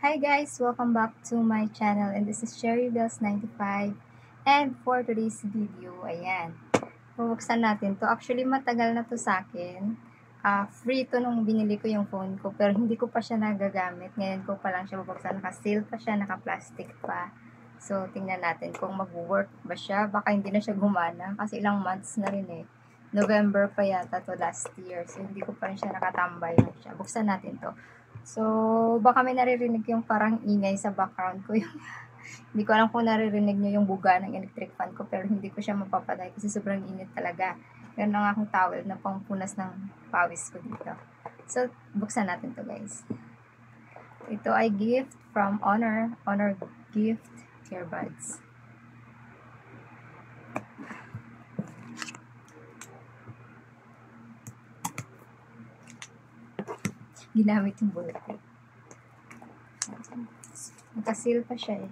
Hi guys! Welcome back to my channel and this is CherryBells95 and for today's video, ayan, bubuksan natin to. Actually, matagal na to sa akin. Free to nung binili ko yung phone ko pero hindi ko pa siya nagagamit. Ngayon ko pa lang siya bubuksan. Naka-seal pa siya, naka-plastic pa. So, tingnan natin kung mag-work ba siya. Baka hindi na siya gumana kasi ilang months na rin eh. November pa yata to last year. So, hindi ko pa rin siya nakatambay na siya. Buksan natin to. So, baka may naririnig yung parang ingay sa background ko. Hindi ko alam kung naririnig nyo yung buga ng electric fan ko, pero hindi ko siya mapapatay kasi sobrang init talaga. Meron na akong towel na pangpunas ng pawis ko dito. So, buksan natin to guys. Ito ay gift from Honor. Honor gift earbuds. Ginamit yung bullet. Nakasil pa siya eh.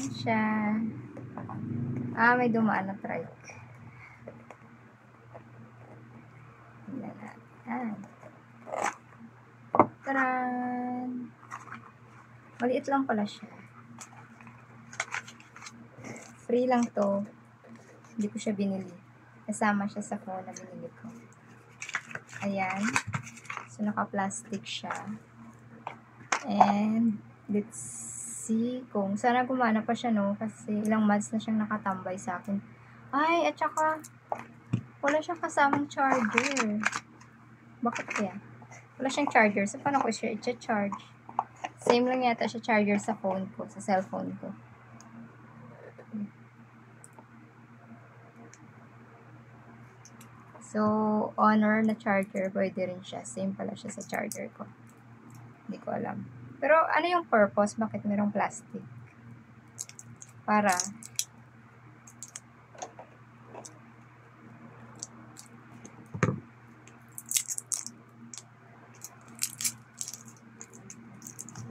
Yan siya. May dumaan na trike. Tingnan natin. Taran! Maliit lang pala siya. Free lang to. Hindi ko siya binili. Kasama siya sa phone na binili ko. Ayan. So, naka-plastic siya. And, let's see kung sana gumana pa siya, no? Kasi ilang months na siyang nakatambay sa akin. Ay, at saka, wala siyang kasamang charger. Bakit kaya? Wala siyang charger. So, paano ko siya i-charge? Same lang yata siya charger sa phone ko, sa cellphone ko. So, Honor na charger, pwede rin siya. Same pala siya sa charger ko. Hindi ko alam. Pero, ano yung purpose? Bakit mayroong plastic? Para,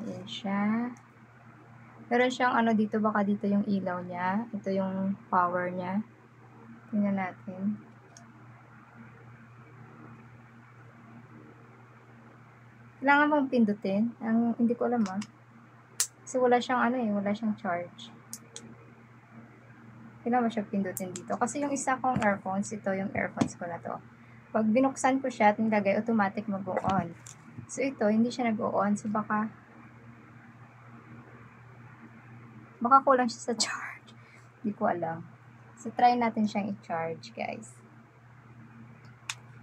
ayan siya. Meron siyang ano dito, baka dito yung ilaw niya. Ito yung power niya. Tingnan natin. Kailangan bang pindutin? Hindi ko alam Kasi wala siyang wala siyang charge. Kailangan ba siya pindutin dito? Kasi yung isa kong earphones, ito yung earphones ko na to. Pag binuksan ko siya at nilagay, automatic mag-o-on. So ito, hindi siya nag-o-on. So baka kulang siya sa charge. Hindi ko alam. So try natin siyang i-charge, guys.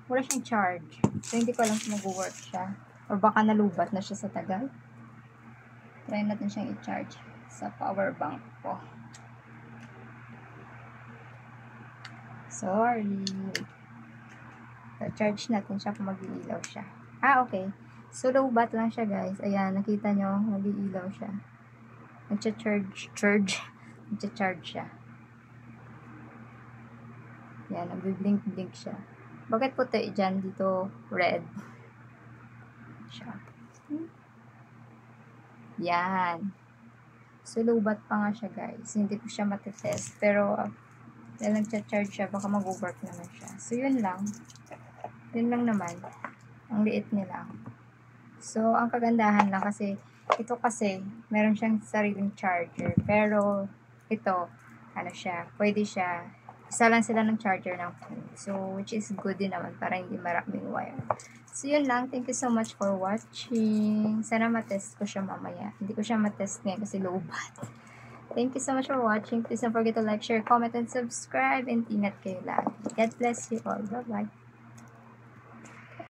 Wala siyang charge. So hindi ko alam kung mag-work siya. Or baka nalubat na siya sa tagal. Try natin siyang i-charge sa power bank ko. Sorry. So-charge natin siya kung mag-iilaw siya. Okay. So, low-bat lang siya, guys. Ayan, nakita nyo, mag-iilaw siya. Nag-charge siya. Ayan, nag-blink-blink siya. Bakit puti dyan dito red? Siya. Yan. So, low-bat pa nga siya, guys. Hindi ko siya matitest. Pero, dahil nag-charge siya, baka mag-work naman siya. So, yun lang. Yun lang naman. Ang liit nila. So, ang kagandahan lang kasi, ito kasi, meron siyang sariling charger. Pero, ito, pwede siya, isa lang sila ng charger ng phone. So, which is good din naman para hindi maraming wire. So, yun lang. Thank you so much for watching. Sana matest ko siya mamaya. Hindi ko siya matest ngayon kasi low-bat. Thank you so much for watching. Please don't forget to like, share, comment, and subscribe. And ingat kayo lagi. God bless you all. Bye-bye.